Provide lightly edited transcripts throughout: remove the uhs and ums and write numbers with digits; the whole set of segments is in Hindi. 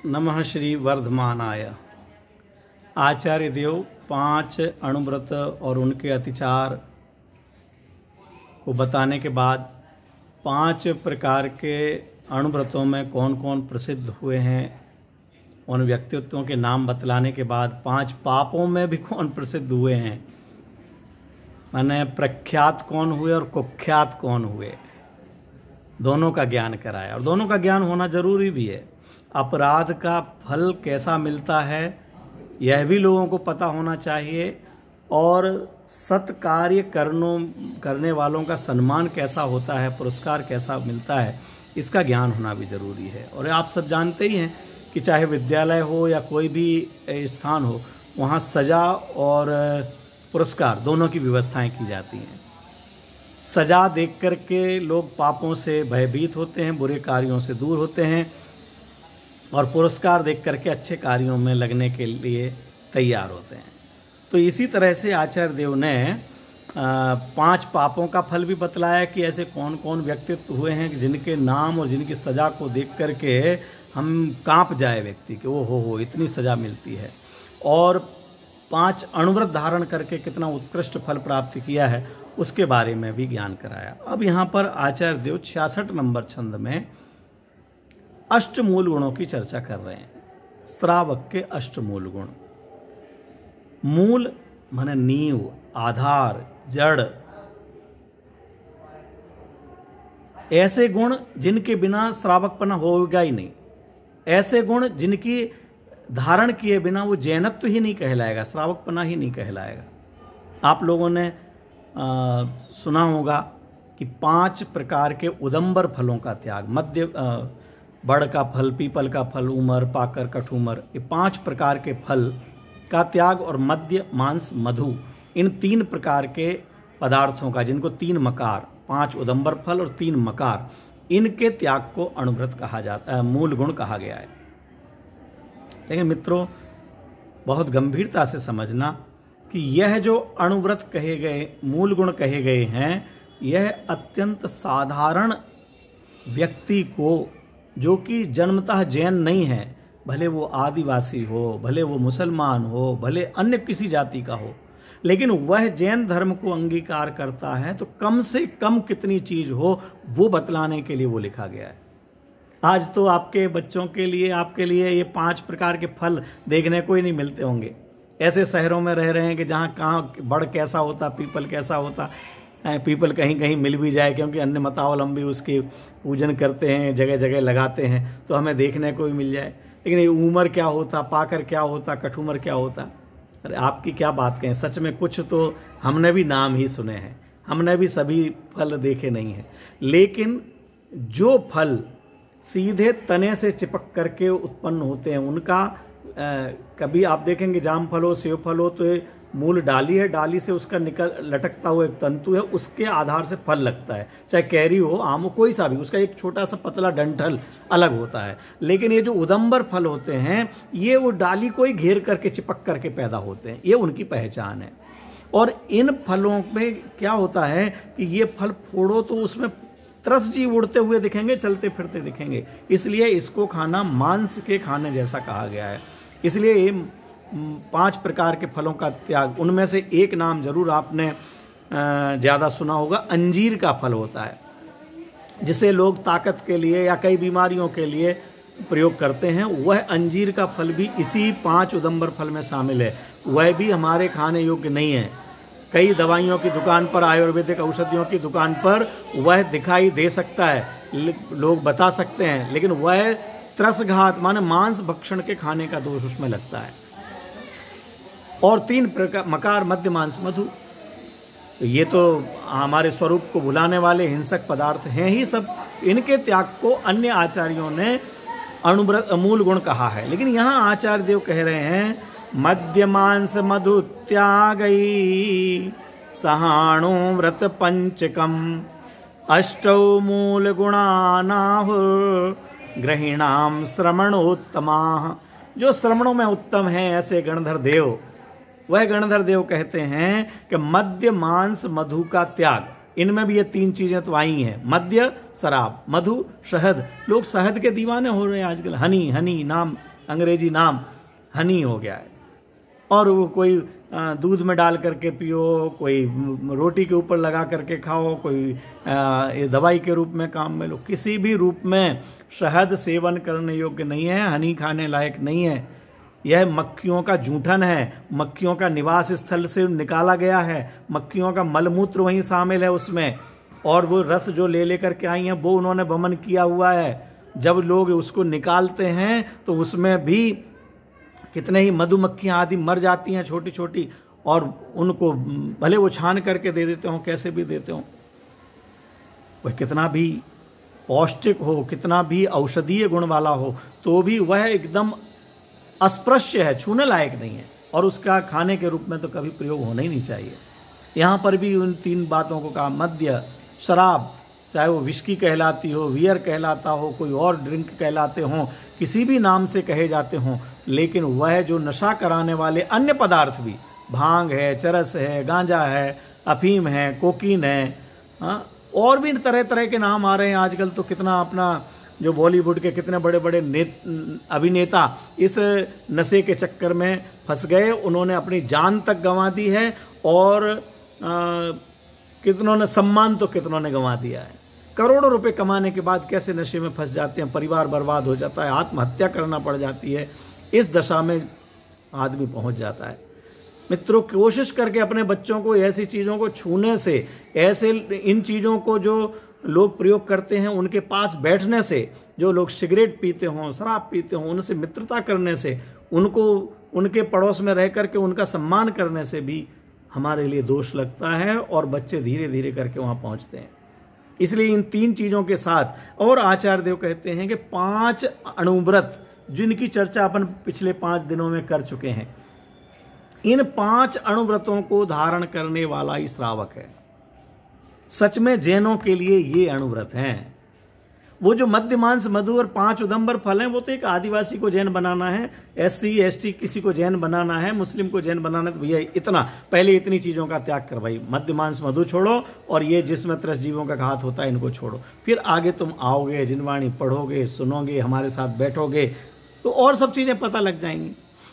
नमः श्री वर्धमानाय। आचार्य देव 5 अणुव्रत और उनके अतिचार को बताने के बाद 5 प्रकार के अणुव्रतों में कौन कौन प्रसिद्ध हुए हैं, उन व्यक्तित्वों के नाम बतलाने के बाद 5 पापों में भी कौन प्रसिद्ध हुए हैं, माने प्रख्यात कौन हुए और कुख्यात कौन हुए, दोनों का ज्ञान कराया। और दोनों का ज्ञान होना जरूरी भी है। अपराध का फल कैसा मिलता है यह भी लोगों को पता होना चाहिए, और सत्कार्य करने वालों का सम्मान कैसा होता है, पुरस्कार कैसा मिलता है, इसका ज्ञान होना भी जरूरी है। और आप सब जानते ही हैं कि चाहे विद्यालय हो या कोई भी स्थान हो, वहाँ सजा और पुरस्कार दोनों की व्यवस्थाएं की जाती हैं। सजा देख कर के लोग पापों से भयभीत होते हैं, बुरे कार्यों से दूर होते हैं, और पुरस्कार देख करके अच्छे कार्यों में लगने के लिए तैयार होते हैं। तो इसी तरह से आचार्य देव ने 5 पापों का फल भी बतलाया कि ऐसे कौन कौन व्यक्तित्व हुए हैं जिनके नाम और जिनकी सज़ा को देख करके हम कांप जाए व्यक्ति के, ओ हो इतनी सज़ा मिलती है। और 5 अणुव्रत धारण करके कितना उत्कृष्ट फल प्राप्त किया है उसके बारे में भी ज्ञान कराया। अब यहाँ पर आचार्य देव 66 नंबर छंद में अष्टमूल गुणों की चर्चा कर रहे हैं। श्रावक के अष्टमूल गुण। मूल माने नींव, आधार, जड़, ऐसे गुण जिनके बिना श्रावकपना होगा ही नहीं। ऐसे गुण जिनकी धारण किए बिना वो जैनत्व ही नहीं कहलाएगा, श्रावकपना ही नहीं कहलाएगा। आप लोगों ने सुना होगा कि 5 प्रकार के उदंबर फलों का त्याग, मध्य बड़ का फल, पीपल का फल, उमर, पाकर, कठूमर, ये 5 प्रकार के फल का त्याग, और मध्य, मांस, मधु, इन 3 प्रकार के पदार्थों का, जिनको 3 मकार, 5 उदंबर फल और 3 मकार, इनके त्याग को अणुव्रत कहा जाता है, मूल गुण कहा गया है। लेकिन मित्रों, बहुत गंभीरता से समझना कि यह जो अणुव्रत कहे गए, मूल गुण कहे गए हैं, यह अत्यंत साधारण व्यक्ति को, जो कि जन्मतः जैन नहीं है, भले वो आदिवासी हो, भले वो मुसलमान हो, भले अन्य किसी जाति का हो, लेकिन वह जैन धर्म को अंगीकार करता है, तो कम से कम कितनी चीज हो वो बतलाने के लिए वो लिखा गया है। आज तो आपके बच्चों के लिए, आपके लिए ये 5 प्रकार के फल देखने को ही नहीं मिलते होंगे। ऐसे शहरों में रह रहे हैं कि जहाँ कहाँ बड़ कैसा होता, पीपल कैसा होता, पीपल कहीं कहीं मिल भी जाए, क्योंकि अन्य मतावलंबी उसकी पूजन करते हैं, जगह जगह लगाते हैं, तो हमें देखने को भी मिल जाए। लेकिन ये उमर क्या होता, पाकर क्या होता, कठूमर क्या होता, अरे आपकी क्या बात कहें। सच में कुछ तो हमने भी नाम ही सुने हैं, हमने भी सभी फल देखे नहीं हैं। लेकिन जो फल सीधे तने से चिपक करके उत्पन्न होते हैं उनका, कभी आप देखेंगे जाम फल हो, सेब फल हो, तो ये मूल डाली है, डाली से उसका लटकता हुआ एक तंतु है, उसके आधार से फल लगता है। चाहे कैरी हो, आम हो, कोई सा भी, उसका एक छोटा सा पतला डंठल अलग होता है। लेकिन ये जो उदंबर फल होते हैं, ये वो डाली को ही घेर करके चिपक करके पैदा होते हैं, ये उनकी पहचान है। और इन फलों में क्या होता है कि ये फल फोड़ो तो उसमें त्रस जीव उड़ते हुए दिखेंगे, चलते फिरते दिखेंगे, इसलिए इसको खाना मांस के खाने जैसा कहा गया है। इसलिए ये 5 प्रकार के फलों का त्याग, उनमें से एक नाम जरूर आपने ज़्यादा सुना होगा, अंजीर का फल होता है, जिसे लोग ताकत के लिए या कई बीमारियों के लिए प्रयोग करते हैं। वह अंजीर का फल भी इसी 5 उदंबर फल में शामिल है। वह भी हमारे खाने योग्य नहीं है। कई दवाइयों की दुकान पर, आयुर्वेदिक औषधियों की दुकान पर वह दिखाई दे सकता है, लोग बता सकते हैं, लेकिन वह त्रसघात माने मांस भक्षण के खाने का दोष उसमें लगता है। और 3 प्रकार, मकार, मध्य, मांस, मधु, तो ये तो हमारे स्वरूप को भुलाने वाले हिंसक पदार्थ हैं ही सब। इनके त्याग को अन्य आचार्यों ने अणुव्रत मूल गुण कहा है। लेकिन यहाँ आचार्य देव कह रहे हैं, मध्य, मांस, मधु त्यागई सहाणु व्रत पंचकम अष्टौ मूल गुणानाहुर ग्रहिणाम श्रमणोत्तमा। जो श्रमणों में उत्तम है ऐसे गणधर देव, वह गणधर देव कहते हैं कि मध्य, मांस, मधु का त्याग, इनमें भी ये 3 चीजें तो आई हैं, मद्य, शराब, मधु, शहद। लोग शहद के दीवाने हो रहे हैं आजकल। हनी, हनी नाम, अंग्रेजी नाम हनी हो गया है। और वो कोई दूध में डाल करके पियो, कोई रोटी के ऊपर लगा करके खाओ, कोई ये दवाई के रूप में काम में लो। किसी भी रूप में शहद सेवन करने योग्य नहीं है, हनी खाने लायक नहीं है। यह मक्खियों का जूठन है, मक्खियों का निवास स्थल से निकाला गया है, मक्खियों का मलमूत्र वहीं शामिल है उसमें, और वो रस जो ले लेकर के आई हैं वो उन्होंने वमन किया हुआ है। जब लोग उसको निकालते हैं तो उसमें भी कितने ही मधुमक्खियां आदि मर जाती हैं छोटी छोटी, और उनको भले वो छान करके दे देते हो, कैसे भी देते हो, वह कितना भी पौष्टिक हो, कितना भी औषधीय गुण वाला हो, तो भी वह एकदम अस्पृश्य है, छूने लायक नहीं है, और उसका खाने के रूप में तो कभी प्रयोग होना ही नहीं चाहिए। यहाँ पर भी उन 3 बातों को कहा, मद्य, शराब, चाहे वो विस्की कहलाती हो, बियर कहलाता हो, कोई और ड्रिंक कहलाते हों, किसी भी नाम से कहे जाते हों, लेकिन वह जो नशा कराने वाले अन्य पदार्थ भी, भांग है, चरस है, गांजा है, अफीम है, कोकीन है, और भी तरह तरह के नाम आ रहे हैं आजकल। तो कितना अपना जो बॉलीवुड के कितने बड़े बड़े अभिनेता इस नशे के चक्कर में फंस गए, उन्होंने अपनी जान तक गंवा दी है, और कितनों ने सम्मान तो कितनों ने गंवा दिया है। करोड़ों रुपए कमाने के बाद कैसे नशे में फंस जाते हैं, परिवार बर्बाद हो जाता है, आत्महत्या करना पड़ जाती है, इस दशा में आदमी पहुंच जाता है। मित्रों, कोशिश करके अपने बच्चों को ऐसी चीज़ों को छूने से, ऐसे इन चीज़ों को जो लोग प्रयोग करते हैं उनके पास बैठने से, जो लोग सिगरेट पीते हों, शराब पीते हों, उनसे मित्रता करने से, उनको उनके पड़ोस में रह करके उनका सम्मान करने से भी हमारे लिए दोष लगता है, और बच्चे धीरे धीरे करके वहाँ पहुँचते हैं। इसलिए इन 3 चीज़ों के साथ, और आचार्य देव कहते हैं कि 5 अणुव्रत, जिनकी चर्चा अपन पिछले 5 दिनों में कर चुके हैं, इन 5 अणुव्रतों को धारण करने वाला ही श्रावक है। सच में जैनों के लिए ये अणुव्रत हैं। वो जो मद्य, मांस, मधु और 5 उदंबर फल हैं, वो तो एक आदिवासी को जैन बनाना है, SC ST किसी को जैन बनाना है, मुस्लिम को जैन बनाना है, तो भैया इतना पहले इतनी चीज़ों का त्याग कर भाई, मद्य, मांस, मधु छोड़ो, और ये जिसमें त्रस जीवों का घात होता है इनको छोड़ो। फिर आगे तुम आओगे, जिनवाणी पढ़ोगे, सुनोगे, हमारे साथ बैठोगे, तो और सब चीज़ें पता लग जाएंगी।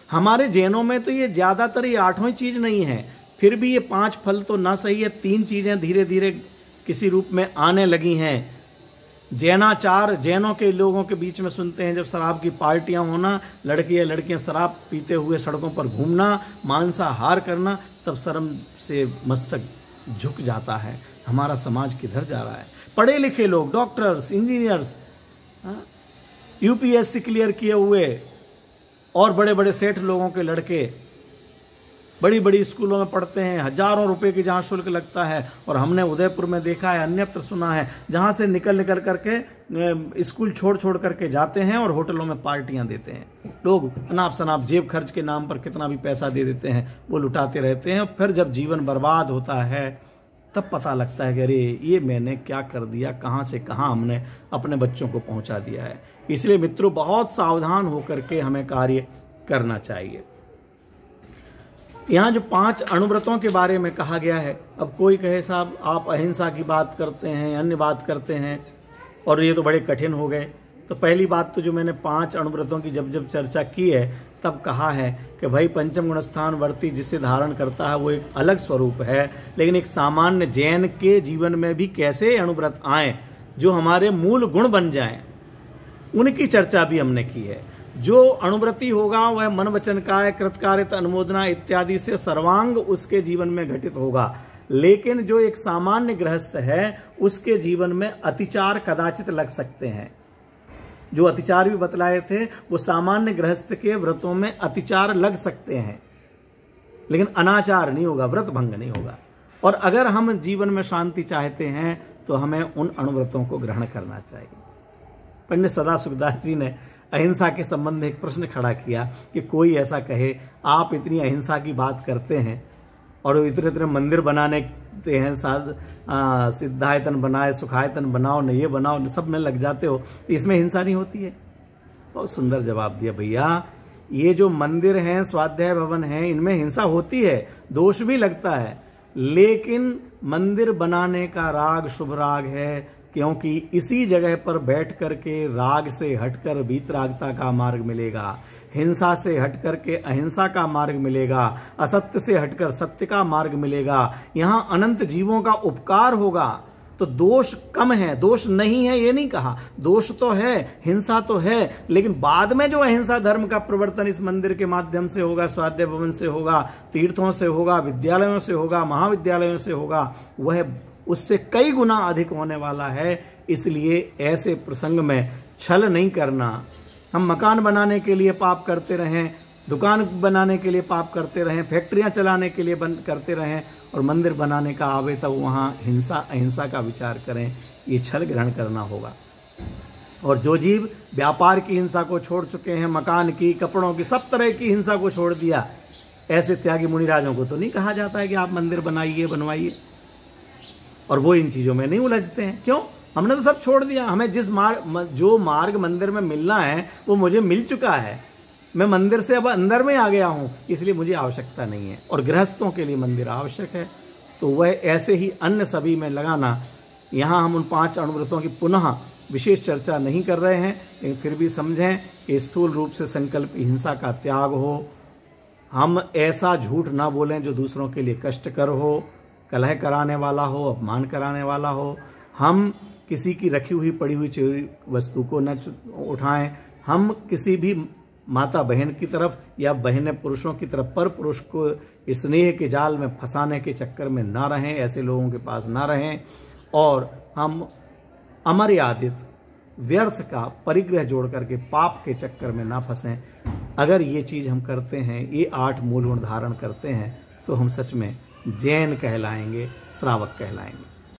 हमारे जैनों में तो ये ज़्यादातर ये 8वां चीज़ नहीं है, फिर भी ये 5 फल तो ना सही है, 3 चीज़ें धीरे धीरे किसी रूप में आने लगी हैं। जैनाचार, जैनों के लोगों के बीच में सुनते हैं, जब शराब की पार्टियां होना, लड़के या लड़कियां शराब पीते हुए सड़कों पर घूमना, मांसाहार करना, तब शर्म से मस्तक झुक जाता है। हमारा समाज किधर जा रहा है? पढ़े लिखे लोग, डॉक्टर्स, इंजीनियर्स, UPSC क्लियर किए हुए और बड़े बड़े सेठ लोगों के लड़के बड़ी बड़ी स्कूलों में पढ़ते हैं, हजारों रुपए की जहाँ शुल्क लगता है, और हमने उदयपुर में देखा है, अन्यत्र सुना है, जहाँ से निकल करके स्कूल छोड़ करके जाते हैं और होटलों में पार्टियां देते हैं। लोग अनाप शनाप जेब खर्च के नाम पर कितना भी पैसा दे देते हैं, वो लुटाते रहते हैं। फिर जब जीवन बर्बाद होता है तब पता लगता है कि अरे ये मैंने क्या कर दिया, कहाँ से कहाँ हमने अपने बच्चों को पहुँचा दिया है। इसलिए मित्रों, बहुत सावधान होकर के हमें कार्य करना चाहिए। यहाँ जो 5 अणुव्रतों के बारे में कहा गया है, अब कोई कहे साहब आप अहिंसा की बात करते हैं, अन्य बात करते हैं, और ये तो बड़े कठिन हो गए। तो पहली बात तो जो मैंने 5 अणुव्रतों की जब चर्चा की है, तब कहा है कि भाई पंचम गुणस्थान वर्ती जिसे धारण करता है वो एक अलग स्वरूप है, लेकिन एक सामान्य जैन के जीवन में भी कैसे अणुव्रत आए जो हमारे मूल गुण बन जाएं, उनकी चर्चा भी हमने की है। जो अणुव्रती होगा वह मन वचन काय, कृतकार्यत, अनुमोदना इत्यादि से सर्वांग उसके जीवन में घटित होगा, लेकिन जो एक सामान्य गृहस्थ है उसके जीवन में अतिचार कदाचित लग सकते हैं। जो अतिचार भी बतलाए थे वो सामान्य गृहस्थ के व्रतों में अतिचार लग सकते हैं, लेकिन अनाचार नहीं होगा, व्रत भंग नहीं होगा। और अगर हम जीवन में शांति चाहते हैं तो हमें उन अणुव्रतों को ग्रहण करना चाहिए। पंडित सदा सुखदास जी ने अहिंसा के संबंध में एक प्रश्न खड़ा किया कि कोई ऐसा कहे आप इतनी अहिंसा की बात करते हैं और इतने इतने मंदिर बनाने हैं, सिद्धायतन बनाए, सुखायतन बनाओ, न ये बनाओ, न सब में लग जाते हो, इसमें हिंसा नहीं होती है? बहुत सुंदर जवाब दिया, भैया ये जो मंदिर हैं, स्वाध्याय भवन हैं, इनमें हिंसा होती है, दोष भी लगता है, लेकिन मंदिर बनाने का राग शुभ राग है, क्योंकि इसी जगह पर बैठ करके राग से हटकर वीतरागता का मार्ग मिलेगा, हिंसा से हटकर के अहिंसा का मार्ग मिलेगा, असत्य से हटकर सत्य का मार्ग मिलेगा। यहां अनंत जीवों का उपकार होगा। तो दोष कम है, दोष नहीं है ये नहीं कहा, दोष तो है, हिंसा तो है, लेकिन बाद में जो अहिंसा धर्म का प्रवर्तन इस मंदिर के माध्यम से होगा, स्वाध्याय भवन से होगा, तीर्थों से होगा, विद्यालयों से होगा, महाविद्यालयों से होगा, वह उससे कई गुना अधिक होने वाला है। इसलिए ऐसे प्रसंग में छल नहीं करना। हम मकान बनाने के लिए पाप करते रहें, दुकान बनाने के लिए पाप करते रहें, फैक्ट्रियां चलाने के लिए करते रहें, और मंदिर बनाने का आवे तब वहाँ हिंसा अहिंसा का विचार करें, ये छल ग्रहण करना होगा। और जो जीव व्यापार की हिंसा को छोड़ चुके हैं, मकान की, कपड़ों की, सब तरह की हिंसा को छोड़ दिया, ऐसे त्यागी मुनिराजों को तो नहीं कहा जाता है कि आप मंदिर बनाइए, बनवाइए, और वो इन चीज़ों में नहीं उलझते हैं। क्यों? हमने तो सब छोड़ दिया। हमें जो मार्ग मंदिर में मिलना है वो मुझे मिल चुका है। मैं मंदिर से अब अंदर में आ गया हूं, इसलिए मुझे आवश्यकता नहीं है। और गृहस्थों के लिए मंदिर आवश्यक है, तो वह ऐसे ही अन्य सभी में लगाना। यहाँ हम उन 5 अणुव्रतों की पुनः विशेष चर्चा नहीं कर रहे हैं, लेकिन फिर भी समझें कि स्थूल रूप से संकल्प हिंसा का त्याग हो, हम ऐसा झूठ ना बोलें जो दूसरों के लिए कष्टकर हो, कलह कराने वाला हो, अपमान कराने वाला हो, हम किसी की रखी हुई पड़ी हुई चोरी वस्तु को न उठाएं, हम किसी भी माता बहन की तरफ या बहनें पुरुषों की तरफ पर पुरुष को स्नेह के जाल में फंसाने के चक्कर में ना रहें, ऐसे लोगों के पास ना रहें, और हम अमर्यादित व्यर्थ का परिग्रह जोड़ करके पाप के चक्कर में ना फंसें। अगर ये चीज़ हम करते हैं, ये 8 मूल गुण धारण करते हैं, तो हम सच में जैन कहलाएंगे, श्रावक कहलाएंगे।